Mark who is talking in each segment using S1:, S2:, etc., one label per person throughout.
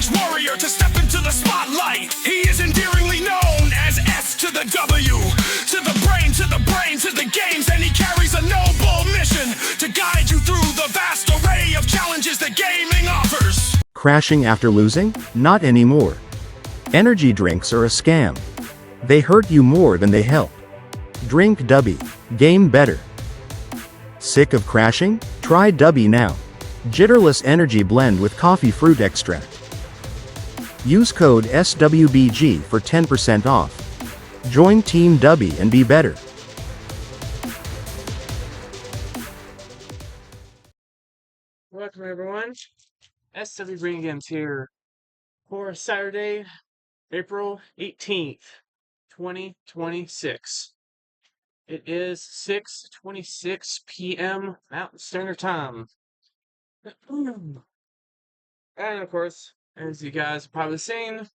S1: stage warrior to step into the spotlight. He is endearingly known as S to the W, to the brain, to the brain, to the games, and he carries a noble mission to guide you through the vast array of challenges that gaming offers.
S2: Crashing after losing? Not anymore. Energy drinks are a scam. They hurt you more than they help. Drink Dubby. Game better. Sick of crashing? Try Dubby now. Jitterless energy blend with coffee fruit extract. Use code SWBG for 10% off. Join Team Dubby and be better.
S3: Welcome everyone. SWBrainGames here for Saturday, April 18th, 2026. It is 6:26 p.m. Mountain Standard Time. And of course, as you guys have probably seen,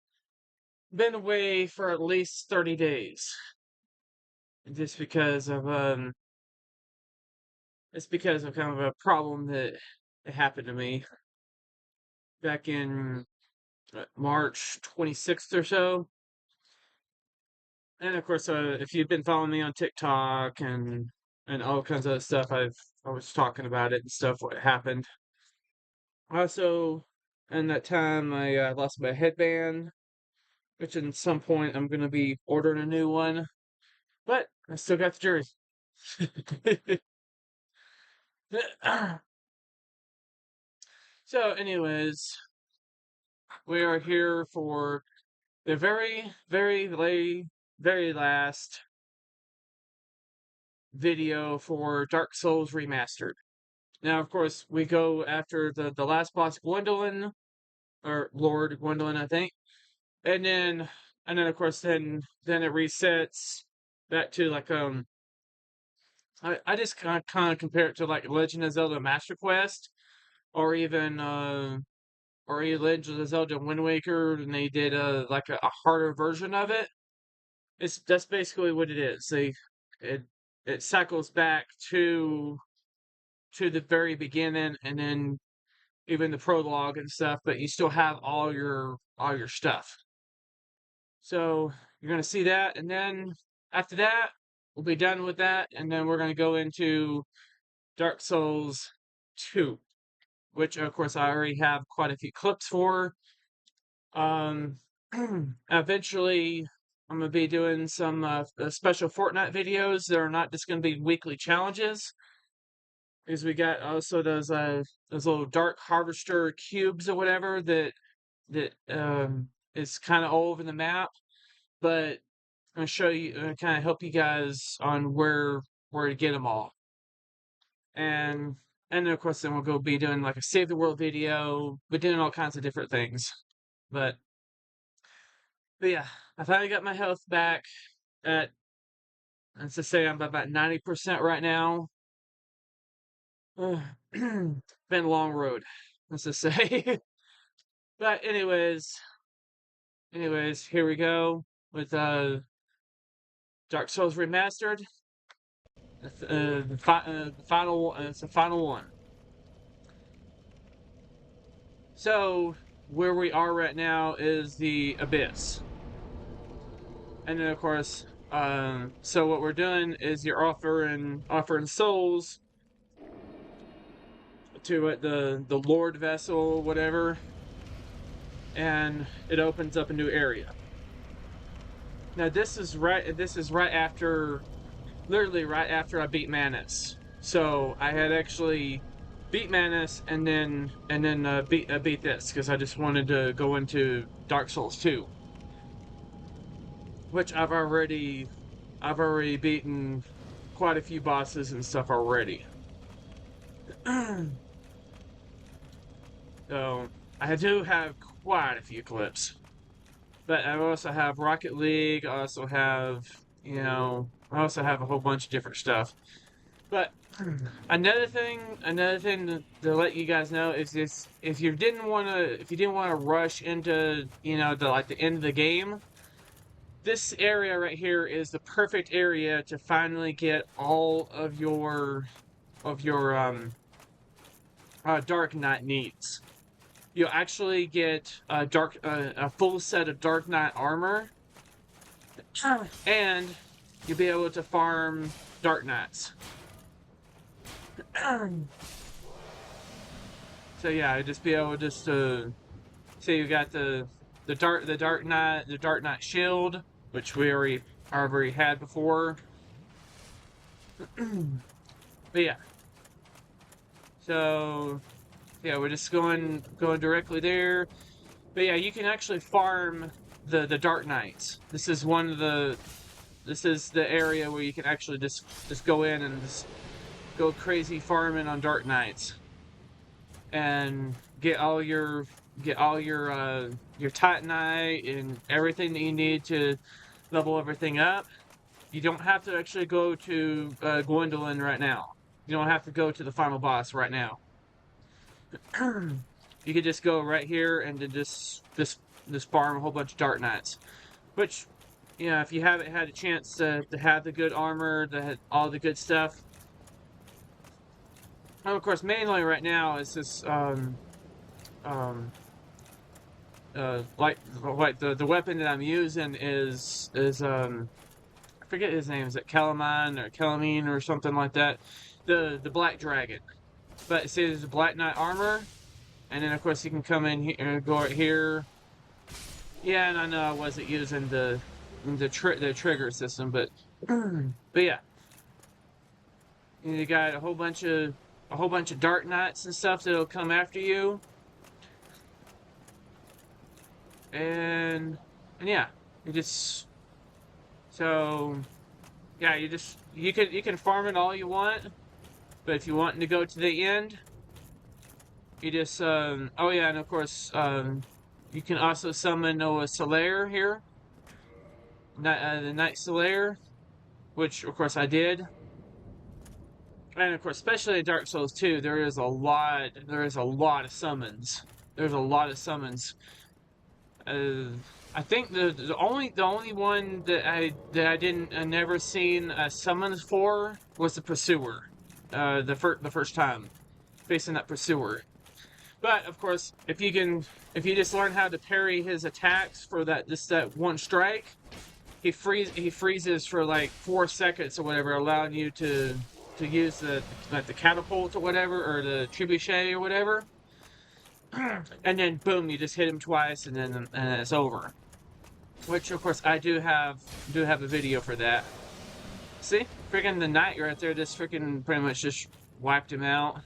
S3: been away for at least 30 days. Just because of it's because of kind of a problem that happened to me back in March 26th or so. And of course, if you've been following me on TikTok and all kinds of other stuff, I was talking about it and stuff, what happened. Also, in that time, I lost my headband, which at some point I'm going to be ordering a new one. But I still got the jersey. So, anyways, we are here for the very, very last video for Dark Souls Remastered. Now, of course, we go after the last boss, Gwendolyn, or Lord Gwendolyn, I think, and then of course then it resets back to like I just kind of compare it to like Legend of Zelda Master Quest, or even Legend of Zelda Wind Waker, and they did like a harder version of it. That's basically what it is. It cycles back to the very beginning, and then even the prologue and stuff, but you still have all your stuff. So you're gonna see that, and then after that, we'll be done with that, and then we're gonna go into Dark Souls 2, which of course I already have quite a few clips for. Eventually, I'm gonna be doing some special Fortnite videos. They're not just gonna be weekly challenges, because we got also those little dark harvester cubes or whatever that is kind of all over the map. But I'm gonna show you, kind of help you guys on where to get them all. And then of course then we'll go be doing like a save the world video, but doing all kinds of different things. But yeah, I finally got my health back at, let's just say I'm about 90% right now. Been a long road, let's just say. But anyways, here we go with Dark Souls Remastered. The final, it's the final one. So where we are right now is the Abyss, and then of course, so what we're doing is you're offering souls to the Lord vessel, whatever, and it opens up a new area. Now this is right after, literally right after I beat Manus. So I had actually beat Manus and then beat this, because I just wanted to go into Dark Souls 2, which I've already beaten quite a few bosses and stuff already. So I do have quite a few clips, but I also have Rocket League. I also have, I also have a whole bunch of different stuff. But another thing to let you guys know is this: if you didn't want to rush into the end of the game, this area right here is the perfect area to finally get all of your Dark Knight needs. you'll actually get a full set of Dark Knight armor, and you'll be able to farm Dark Knights. So yeah, just be able just to see you got the Dark Knight shield, which we already had before. But yeah. So yeah, we're just going directly there. But yeah, you can actually farm the Dark Knights. This is the area where you can actually just go in and just go crazy farming on Dark Knights. And get all your Titanite and everything that you need to level everything up. You don't have to actually go to Gwendolyn right now. You don't have to go to the final boss right now. You could just go right here and then just farm a whole bunch of Dark Knights. Which, you know, if you haven't had a chance to have the good armor, all the good stuff. And of course, mainly right now it's just like the weapon that I'm using is I forget his name. Is it Calamine or Calamine or something like that? The Black Dragon. But it says Black Knight armor, and then of course you can come in here, go right here. Yeah, and I know I wasn't using the trigger system, but yeah, you got a whole bunch of Dark Knights and stuff that'll come after you, and yeah, you just yeah, you can farm it all you want, but if you want to go to the end, you just oh yeah, and of course you can also summon a Slayer here, the Night Slayer, which of course I did. And of course, especially in Dark Souls 2, there is a lot of summons. There's a lot of summons. I think the only one that I never seen summons for was the Pursuer. The first time facing that Pursuer. But of course, if you just learn how to parry his attacks for that one strike, he freezes for like 4 seconds or whatever, allowing you to use the catapult or whatever, or the trebuchet or whatever, and then boom, you just hit him twice, and then it's over. Which of course I do have a video for that. See, freaking the knight right there, just freaking pretty much just wiped him out.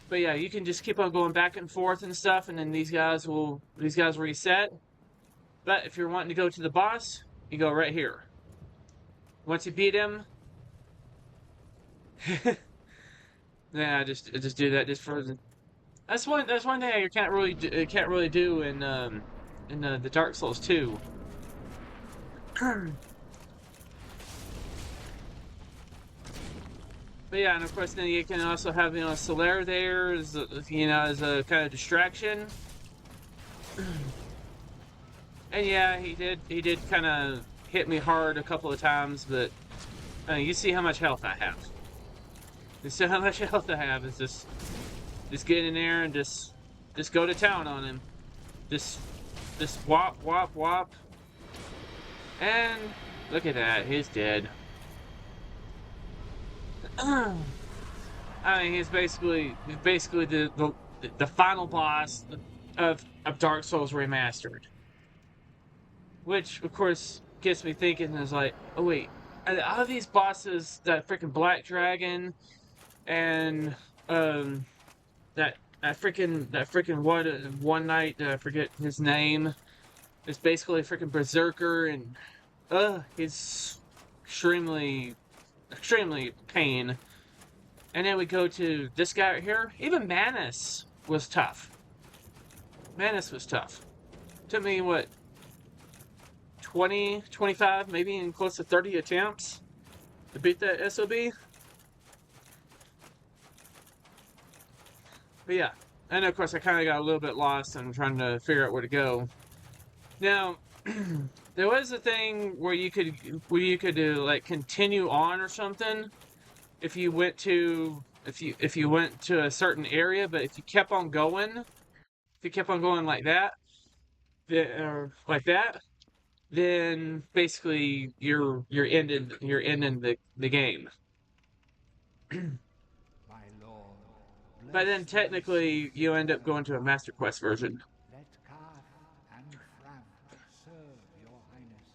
S3: But yeah, you can just keep on going back and forth and stuff, and then these guys reset. But if you're wanting to go to the boss, you go right here. Once you beat him. Yeah, I just do that just for the. That's one thing you can't really do in the Dark Souls 2. But yeah, and of course then you can also have Solaire there as as a kind of distraction. And yeah, he did kind of hit me hard a couple of times, but you see how much health I have. You see how much health I have. It's just get in there and just go to town on him. Just whop whop whop. And look at that, he's dead. I mean, he's basically the final boss of Dark Souls Remastered. Which, of course, gets me thinking, is like, oh wait, out of these bosses, that freaking Black Dragon, and that freaking one knight, I forget his name, is basically a freaking berserker, and he's extremely pain. And then we go to this guy right here. Even Manus was tough. Took me what, 20, 25, maybe in close to 30 attempts to beat that SOB. But yeah, and of course I kind of got a little bit lost and trying to figure out where to go. Now, there was a thing where you could like continue on or something if you went to a certain area, but if you kept on going, you kept on going like that, or like that, then basically you're ending the game.
S4: My lord,
S3: But then technically you end up going to a Master Quest version.
S4: let Carth and Fram serve your highness.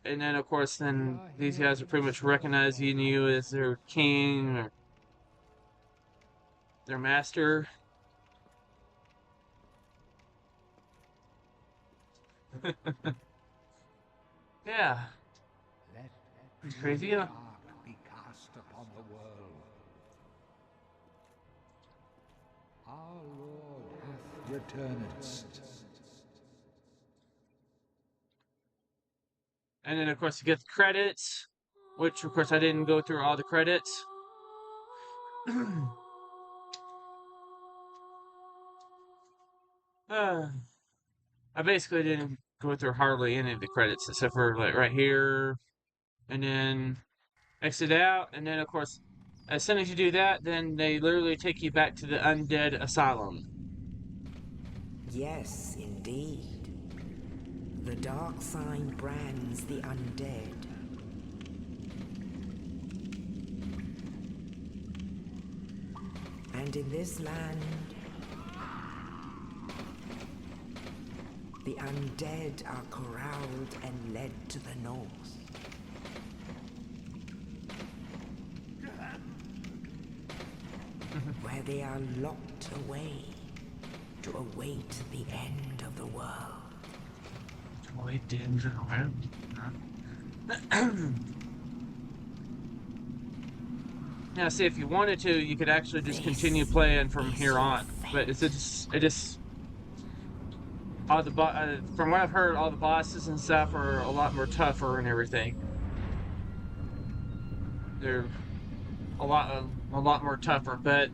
S3: And then of course then these guys are pretty much recognizing you as their king or their master. Yeah.
S4: Let
S3: It's crazy,
S4: the
S3: yeah.
S4: ark be cast upon the world. Our Lord hath returned.
S3: And then of course you get the credits, which of course I didn't go through all the credits. I basically didn't go through hardly any of the credits except for like right here, and then exit out, and then of course as soon as you do that, then they literally take you back to the undead asylum.
S5: Yes, indeed. The dark sign brands the undead. And in this land, the undead are corralled and led to the north. Where they are locked away to await the end of the world.
S3: Now, see, if you wanted to, you could actually just continue playing from here on. But it just all the from what I've heard, all the bosses and stuff are a lot more tougher and everything. They're a lot more tougher. But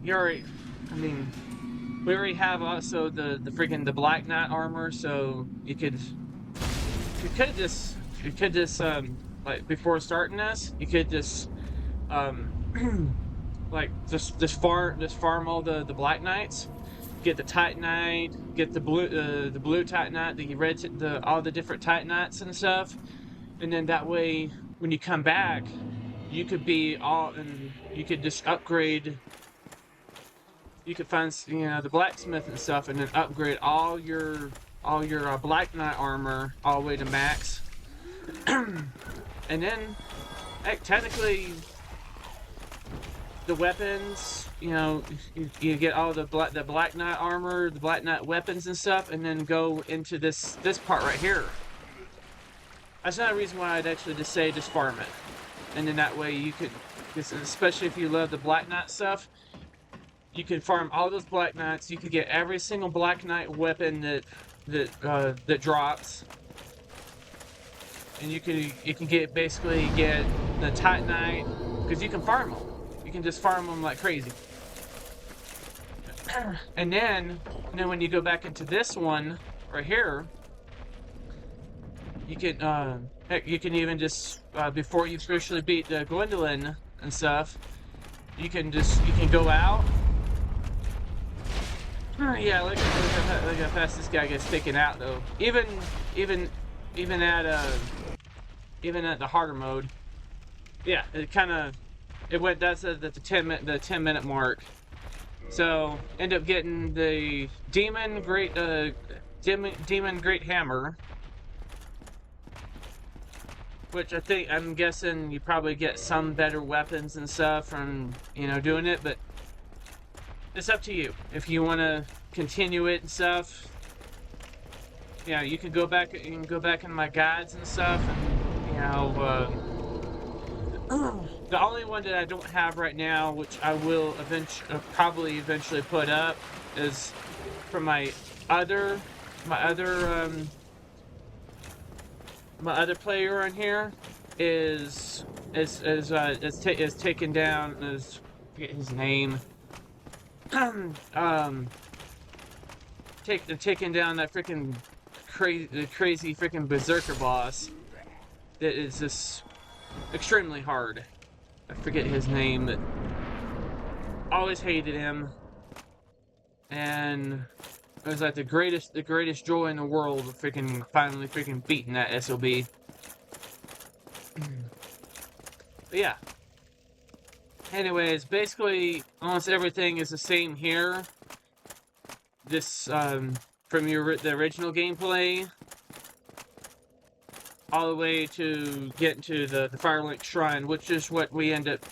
S3: you already, I mean, we already have also the freaking the Black Knight armor, so you could just like before starting this, you could just like just farm all the Black Knights, get the Titanite, get the blue Titanite, the red all the different Titanites and stuff, and then that way when you come back, you could be all and you could just upgrade. You could find the blacksmith and stuff, and then upgrade all your Black Knight armor all the way to max. And then, heck, technically, the weapons, you get all the Black Knight armor, the Black Knight weapons and stuff, and then go into this part right here. That's not a reason why I'd actually just say just farm it, and then that way you could, especially if you love the Black Knight stuff. You can farm all those Black Knights. You can get every single Black Knight weapon that drops, and you can basically get the Titanite because you can farm them. You can just farm them like crazy. And then when you go back into this one right here, you can heck, you can even just before you officially beat Gwendolyn and stuff, you can go out. Yeah, look how fast this guy gets taken out though. Even at the harder mode. Yeah, it went. That's at the 10-minute mark. So end up getting the demon great hammer, which I'm guessing you probably get some better weapons and stuff from doing it, but it's up to you if you want to continue it and stuff. Yeah, you can go back. You can go back in my guides and stuff, and the only one that I don't have right now, which I will probably eventually put up, is from my other player on here is taken down. I forget his name. Taking down that freaking crazy freaking berserker boss that is just extremely hard. I forget his name, but always hated him. and it was like the greatest joy in the world of finally beating that SOB. But yeah. Anyways, basically almost everything is the same here. This from the original gameplay all the way to get to the Firelink Shrine, which is what we end up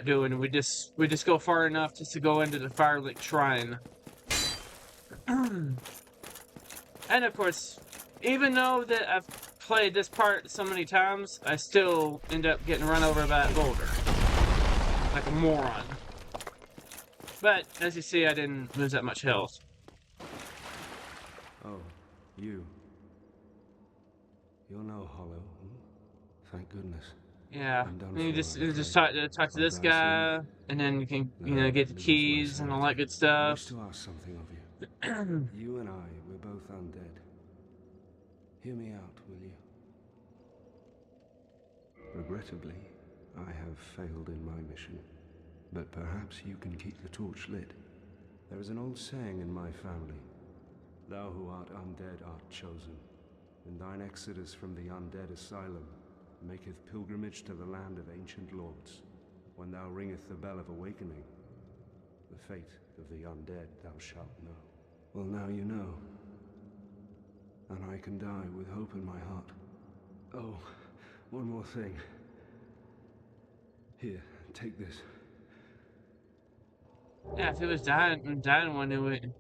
S3: doing. We just go far enough just to go into the Firelink Shrine. And of course, even though that I've played this part so many times, I still end up getting run over by that boulder. Like a moron. But, as you see, I didn't lose that much health.
S6: Oh, you. You're no hollow. Thank goodness.
S3: Yeah,
S6: I'm done
S3: and you
S6: for,
S3: just
S6: I'm
S3: talk
S6: afraid.
S3: to this
S6: I'll
S3: guy, and then you can get the keys and all that good
S6: I
S3: stuff.
S6: wish to ask something of you. You and I, we're both undead. Hear me out, will you? Regrettably, I have failed in my mission, but perhaps you can keep the torch lit. There is an old saying in my family: thou who art undead art chosen, and thine exodus from the undead asylum maketh pilgrimage to the land of ancient lords. When thou ringeth the bell of awakening, the fate of the undead thou shalt know. Well, now you know, and I can die with hope in my heart. Oh, one more thing. Here, take this.
S3: Yeah, if he was dying when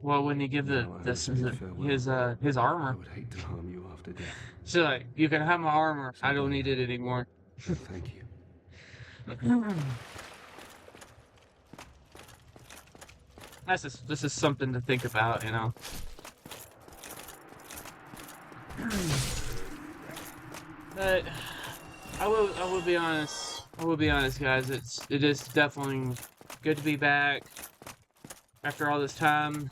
S3: wouldn't he give his
S6: I
S3: armor?
S6: would hate to harm you after death.
S3: So like, you can have my armor. I don't need it anymore.
S6: No, thank you.
S3: This is something to think about, you know. But I will be honest. I will be honest, guys. It is definitely good to be back after all this time,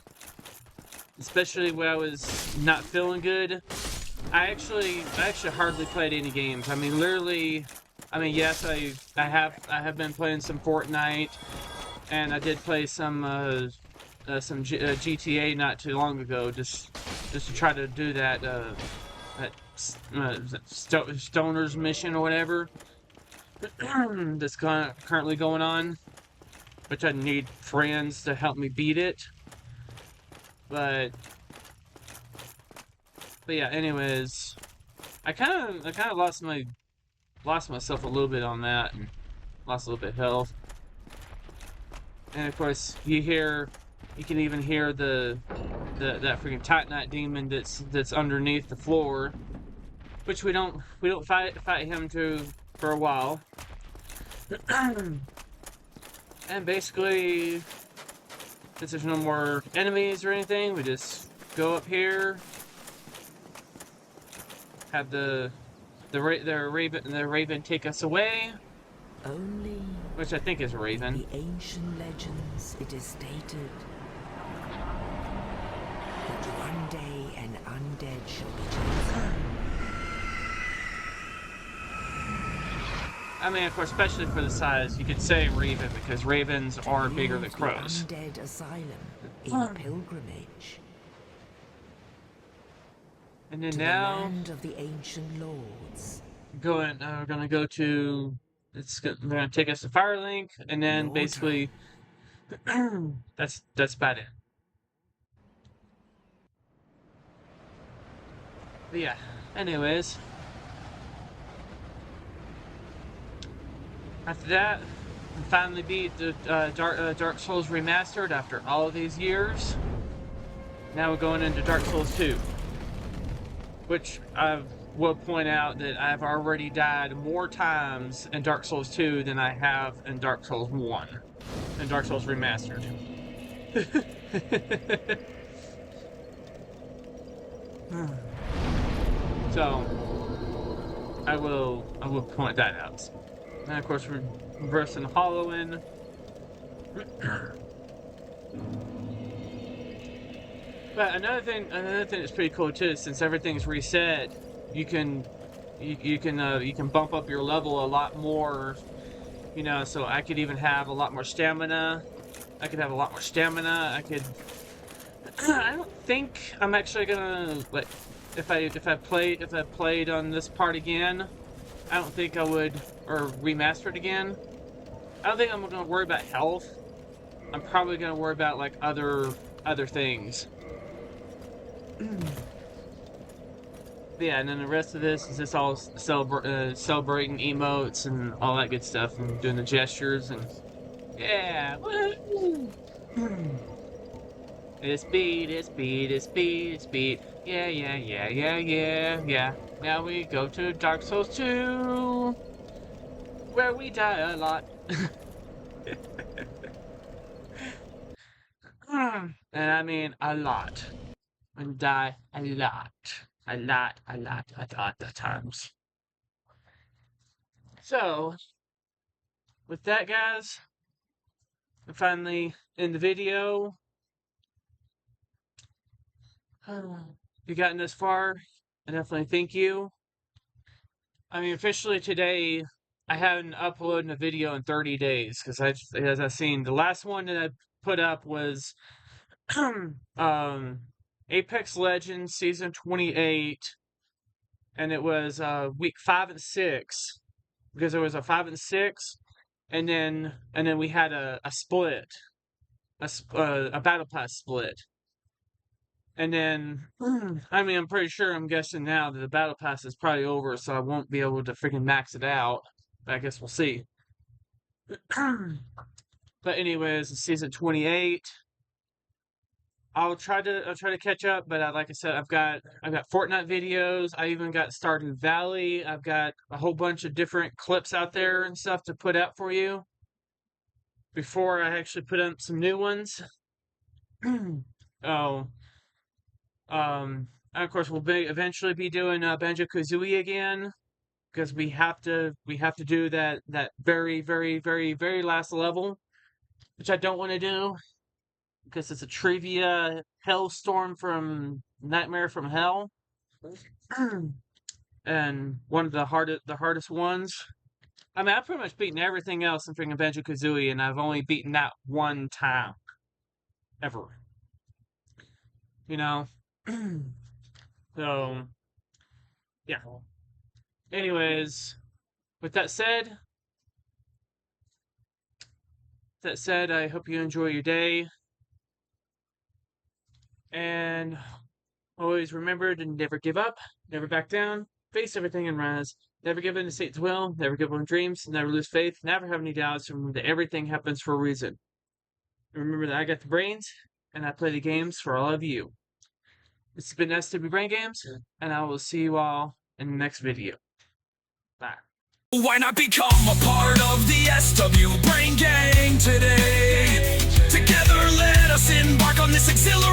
S3: especially when I was not feeling good. I actually hardly played any games. I mean, literally. I mean, yes, I have been playing some Fortnite, and I did play some GTA not too long ago, just to try to do that Stoner's mission or whatever that's currently going on, which I need friends to help me beat it. But yeah, anyways, I kind of lost myself a little bit on that, and lost a little bit of health. And of course, you can even hear that freaking Titanite demon that's underneath the floor, which we don't fight him for a while. And basically, since there's no more enemies or anything, we just go up here, have the raven take us away.
S5: Only
S3: Which I think is a raven.
S5: the ancient legends it is stated that one day an undead shall be chosen.
S3: I mean, of course, especially for the size, you could say raven because ravens are bigger than crows.
S5: The undead asylum in pilgrimage
S3: And then
S5: to
S3: now,
S5: the land of the ancient lords.
S3: we're gonna go to. They're gonna take us to Firelink, and then
S5: Lord.
S3: basically, that's about it. But yeah. Anyways, after that, we finally beat the Dark Souls Remastered after all of these years. Now we're going into Dark Souls 2, which I will point out that I've already died more times in Dark Souls 2 than I have in Dark Souls 1, and Dark Souls Remastered. So I will point that out. And of course we're reversing Hollow in. But another thing that's pretty cool too, since everything's reset, you can bump up your level a lot more, you know, so I could even have a lot more stamina. I could I don't think I'm actually gonna, like, if I played on this part again, I don't think I would, or remastered again. I don't think I'm gonna worry about health. I'm probably gonna worry about like other things. Yeah, and then the rest of this is just all celebrating emotes and all that good stuff, and doing the gestures and yeah. Woo! It's speed, it's speed, it's speed, it's speed. Yeah, yeah, yeah, yeah, yeah, yeah. Now we go to Dark Souls 2, where we die a lot. And I mean a lot. And die a lot. A lot of times. So, with that, guys, we finally end the video. If you've gotten this far, I definitely thank you. I mean, officially today, I haven't uploaded a video in 30 days, because as I've seen, the last one that I put up was Apex Legends Season 28, and it was week 5 and 6, because there was a 5 and 6, and then we had a split, a battle pass split, and then I mean, I'm guessing now that the battle pass is probably over, so I won't be able to freaking max it out. But I guess we'll see. But anyways, it's Season 28. I'll try to catch up, but like I said, I've got Fortnite videos. I even got Stardew Valley. I've got a whole bunch of different clips out there and stuff to put out for you before I actually put up some new ones. Oh, and of course we'll eventually be doing Banjo-Kazooie again, because we have to do that very, very, very, very last level, which I don't want to do, because it's a trivia hellstorm from Nightmare from Hell, and one of the hardest ones. I mean, I've pretty much beaten everything else in freaking Banjo-Kazooie, and I've only beaten that one time ever. You know, so yeah. Anyways, with that said, I hope you enjoy your day. And always remember to never give up, never back down, face everything and rise. Never give in to Satan's will, never give up on dreams, never lose faith, never have any doubts, remember that everything happens for a reason. Remember that I got the brains, and I play the games for all of you. This has been SWBrainGames, and I will see you all in the next video. Bye.
S1: Why not become a part of the SW Brain Gang today? Together let us embark on this exhilarating